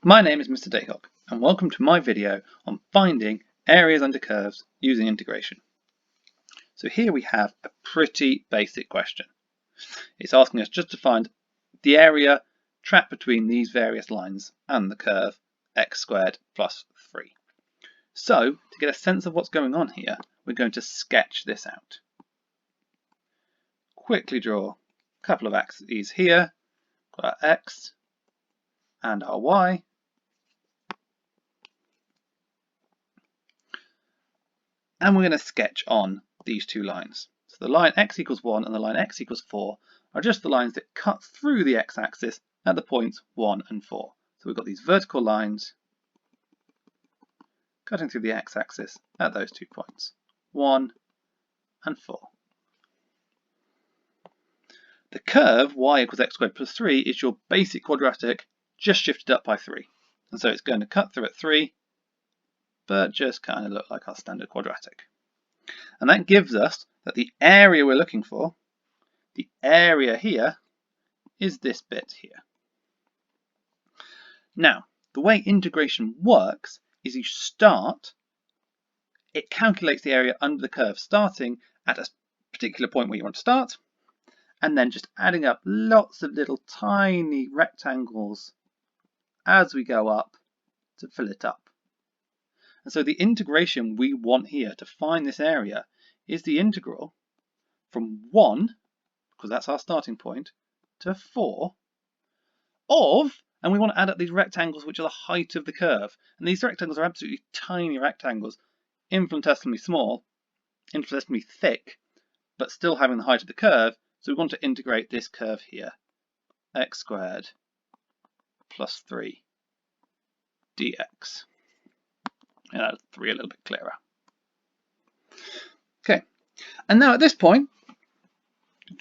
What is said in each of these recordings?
My name is Mr. Dayhawk, and welcome to my video on finding areas under curves using integration. So here we have a pretty basic question. It's asking us just to find the area trapped between these various lines and the curve x squared plus 3. So to get a sense of what's going on here, we're going to sketch this out. Quickly draw a couple of axes here, got our x and our y. And we're going to sketch on these two lines. So the line x equals 1 and the line x equals 4 are just the lines that cut through the x-axis at the points 1 and 4. So we've got these vertical lines cutting through the x-axis at those 2 points, 1 and 4. The curve y equals x squared plus 3 is your basic quadratic just shifted up by 3. And so it's going to cut through at 3, but just kind of look like our standard quadratic. And that gives us that the area we're looking for, the area here, is this bit here. Now, the way integration works is you start, it calculates the area under the curve starting at a particular point where you want to start, and then just adding up lots of little tiny rectangles as we go up to fill it up. And so the integration we want here to find this area is the integral from 1, because that's our starting point, to 4 of, and we want to add up these rectangles which are the height of the curve. And these rectangles are absolutely tiny rectangles, infinitesimally small, infinitesimally thick, but still having the height of the curve. So we want to integrate this curve here, x squared plus 3 dx. And that's 3 a little bit clearer. Okay, and now at this point,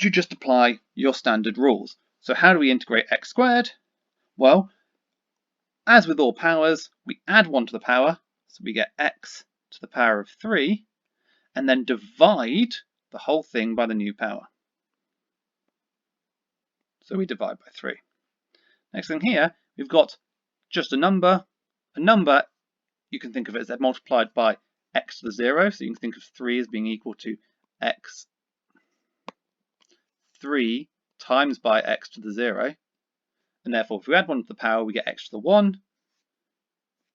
you just apply your standard rules. So how do we integrate x squared? Well, as with all powers, we add 1 to the power, so we get x to the power of 3, and then divide the whole thing by the new power. So we divide by 3. Next thing here, we've got just a number. A number, you can think of it as multiplied by x to the 0, so you can think of 3 as being equal to x 3 times by x to the 0. And therefore, if we add 1 to the power, we get x to the 1.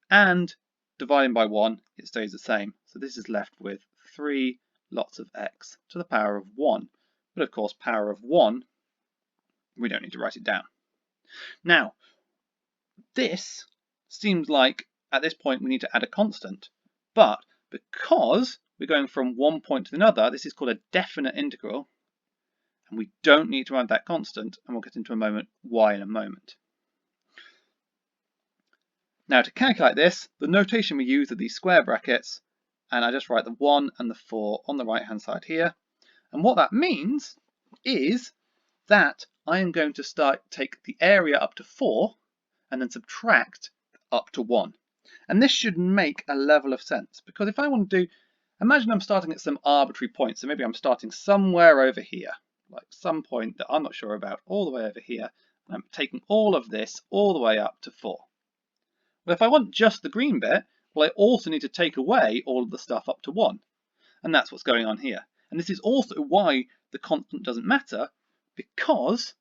And dividing by 1, it stays the same. So this is left with 3 lots of x to the power of 1. But of course, power of 1, we don't need to write it down. Now, this seems like at this point we need to add a constant. But because we're going from one point to another, this is called a definite integral. And we don't need to add that constant. And we'll get into a moment why in a moment. Now to calculate this, the notation we use are these square brackets, and I just write the 1 and the 4 on the right hand side here. And what that means is that I am going to take the area up to 4 and then subtract up to 1. And this should make a level of sense, because if I want to do, imagine I'm starting at some arbitrary point, so maybe I'm starting somewhere over here, like some point that I'm not sure about, all the way over here, and I'm taking all of this all the way up to 4. Well, if I want just the green bit, well, I also need to take away all of the stuff up to 1. And that's what's going on here. And this is also why the constant doesn't matter, because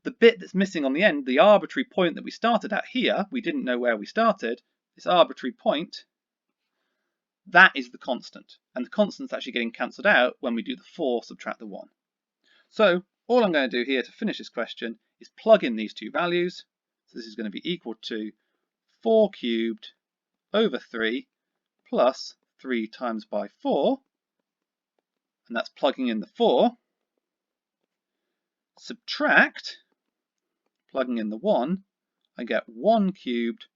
the bit that's missing on the end, the arbitrary point that we started at here, we didn't know where we started, this arbitrary point, that is the constant. And the constant's actually getting cancelled out when we do the 4 subtract the 1. So all I'm going to do here to finish this question is plug in these two values. So this is going to be equal to 4 cubed over 3 plus 3 times by 4, and that's plugging in the 4, subtract, plugging in the 1, I get 1 cubed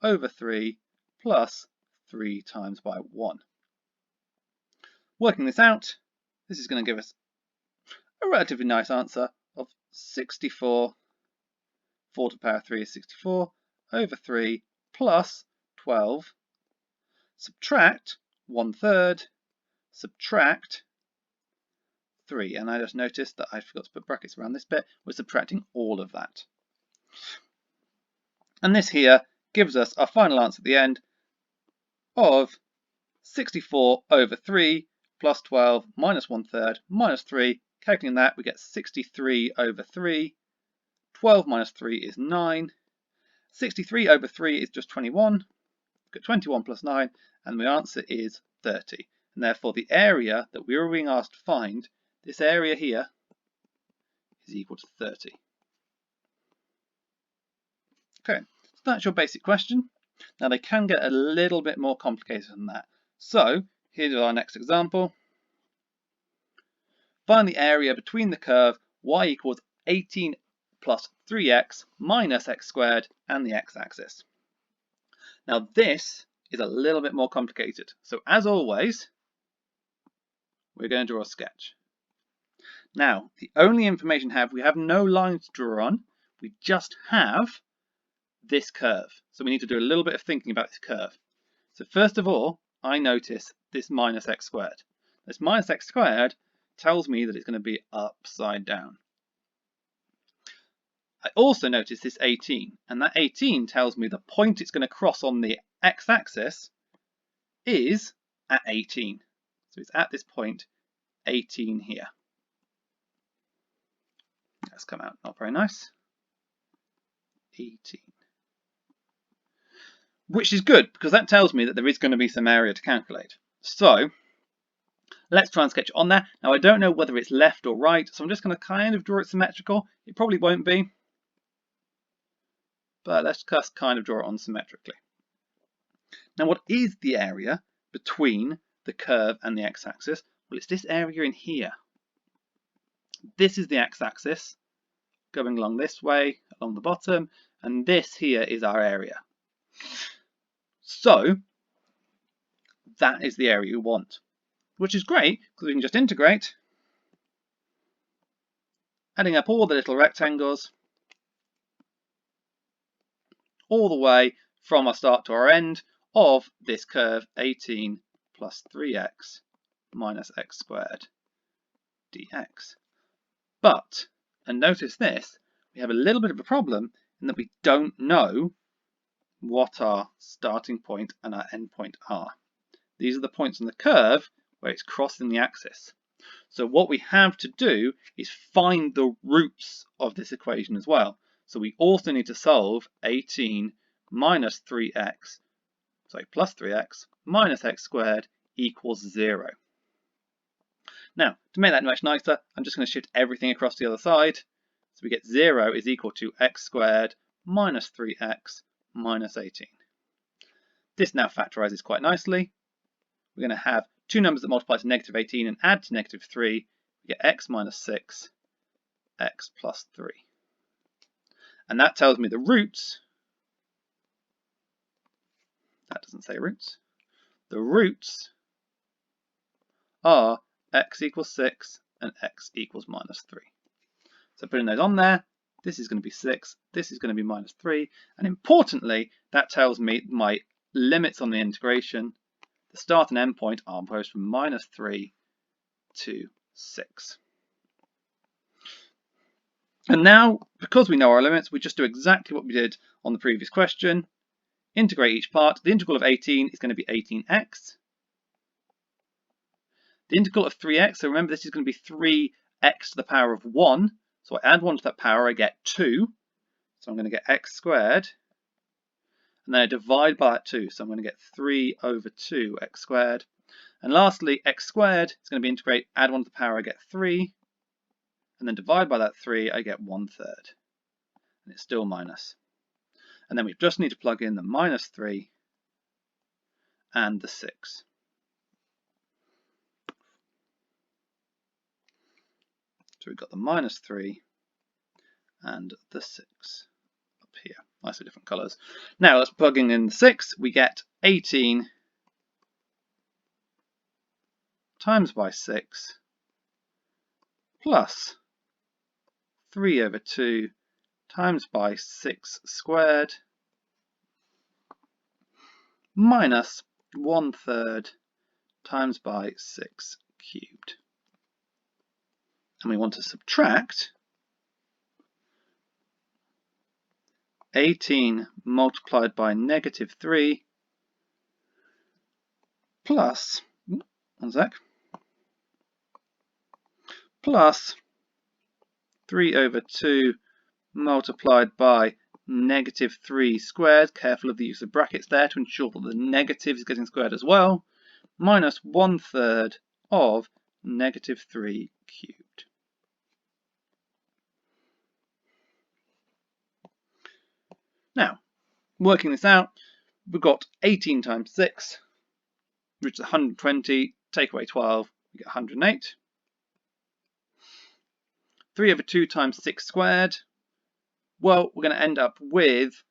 over 3 plus 3 times by 1. Working this out, this is going to give us a relatively nice answer of 64, 4 to the power of 3 is 64, over 3 plus 12, subtract 1/3, subtract 3. And I just noticed that I forgot to put brackets around this bit. We're subtracting all of that. And this here gives us our final answer at the end of 64 over 3 plus 12 minus 1/3 minus 3. Calculating that, we get 63 over 3. 12 minus 3 is 9. 63 over 3 is just 21. We've got 21 plus 9, and the answer is 30. And therefore, the area that we were being asked to find, this area here, is equal to 30. Okay, so that's your basic question. Now, they can get a little bit more complicated than that. So, here's our next example. Find the area between the curve y equals 18 plus 3x minus x squared and the x-axis. Now, this is a little bit more complicated. So, as always, we're going to draw a sketch. Now, the only information we have no lines to draw on. We just have this curve. So we need to do a little bit of thinking about this curve. So first of all, I notice this minus x squared. This minus x squared tells me that it's going to be upside down. I also notice this 18, and that 18 tells me the point it's going to cross on the x-axis is at 18. So it's at this point 18 here. That's come out not very nice. 18. Which is good, because that tells me that there is going to be some area to calculate. So let's try and sketch it on there. Now, I don't know whether it's left or right, so I'm just going to kind of draw it symmetrical. It probably won't be, but let's just kind of draw it on symmetrically. Now, what is the area between the curve and the x-axis? Well, it's this area in here. This is the x-axis going along this way, along the bottom, and this here is our area. So that is the area you want, which is great because we can just integrate, adding up all the little rectangles all the way from our start to our end of this curve 18 plus 3x minus x squared dx. But, and notice this, we have a little bit of a problem in that we don't know what our starting point and our end point are. These are the points on the curve where it's crossing the axis. So what we have to do is find the roots of this equation as well. So we also need to solve 18 minus 3x, sorry, plus 3x minus x squared equals 0. Now, to make that much nicer, I'm just going to shift everything across the other side. So we get 0 is equal to x squared minus 3x minus 18. This now factorizes quite nicely. We're going to have two numbers that multiply to negative 18 and add to negative 3. We get x minus 6, x plus 3. And that tells me the roots. That doesn't say roots. The roots are x equals 6 and x equals minus 3. So putting those on there, this is going to be 6, this is going to be minus 3, and importantly, that tells me my limits on the integration. The start and end point are both from minus 3 to 6. And now, because we know our limits, we just do exactly what we did on the previous question. Integrate each part. The integral of 18 is going to be 18x. The integral of 3x, so remember this is going to be 3x to the power of 1. So I add 1 to that power, I get 2. So I'm going to get x squared. And then I divide by that 2. So I'm going to get 3 over 2 x squared. And lastly, x squared is going to be integrate, add 1 to the power, I get 3. And then divide by that 3, I get 1/3. And it's still minus. And then we just need to plug in the minus 3 and the 6. So we've got the minus 3 and the 6 up here. Nicely different colours. Now let's plug in the 6. We get 18 times by 6 plus 3 over 2 times by 6 squared minus 1/3 times by 6 cubed. And we want to subtract 18 multiplied by negative 3 plus, one sec, plus 3 over 2 multiplied by negative 3 squared, careful of the use of brackets there to ensure that the negative is getting squared as well, minus 1/3 of negative 3 cubed. Now, working this out, we've got 18 times 6, which is 120, take away 12, we get 108. 3 over 2 times 6 squared, well, we're going to end up with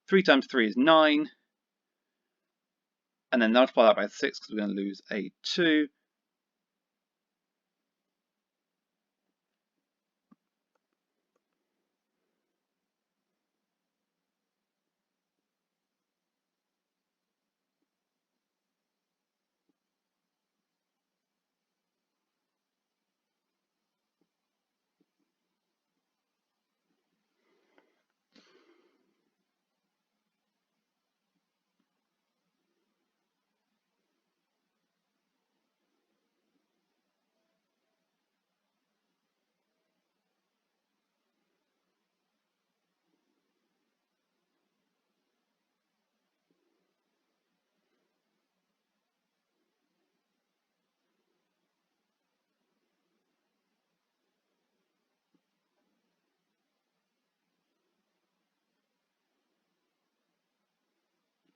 3 times 3 is 9, and then multiply that by 6 because we're going to lose a 2.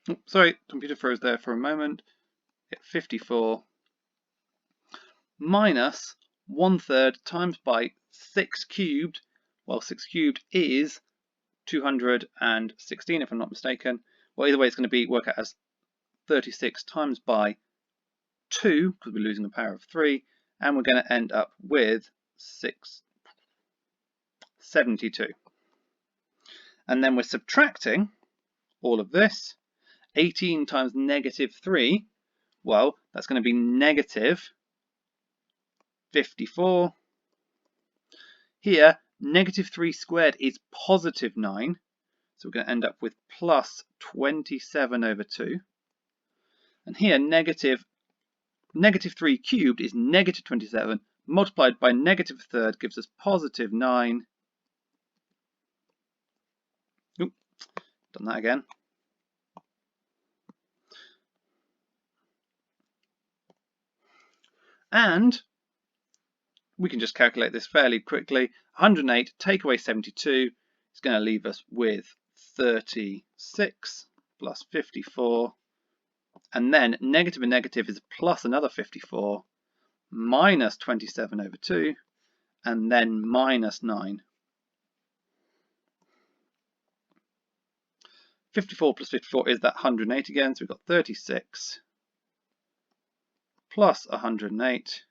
Oh, sorry, computer froze there for a moment. Get 54 minus 1/3 times by 6 cubed. Well, 6 cubed is 216, if I'm not mistaken. Well, either way, it's going to work out as 36 times by 2, because we're losing a power of 3, and we're going to end up with 672. And then we're subtracting all of this. 18 times negative 3, well, that's going to be negative 54. Here, negative 3 squared is positive 9, so we're going to end up with plus 27 over 2. And here, negative 3 cubed is negative 27, multiplied by negative 1/3 gives us positive 9. Oop, done that again. And we can just calculate this fairly quickly. 108 take away 72 is going to leave us with 36 plus 54. And then negative and negative is plus another 54, minus 27 over 2, and then minus 9. 54 plus 54 is that 108 again, so we've got 36 plus 108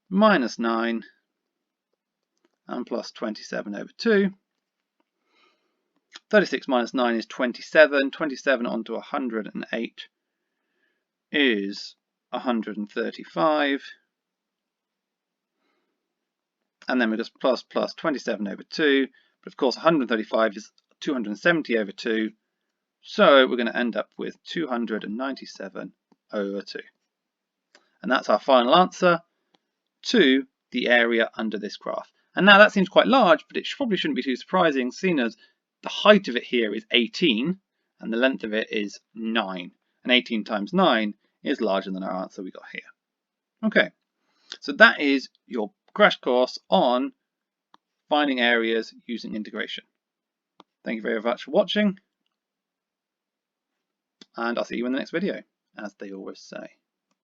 minus 9 and plus 27 over 2. 36 minus 9 is 27. 27 onto 108 is 135. And then we just plus 27 over 2. But of course 135 is 270 over 2. So we're going to end up with 297 over 2. And that's our final answer to the area under this graph. And now that seems quite large, but it probably shouldn't be too surprising, seeing as the height of it here is 18 and the length of it is 9. And 18 times 9 is larger than our answer we got here. Okay, so that is your crash course on finding areas using integration. Thank you very much for watching, and I'll see you in the next video, as they always say.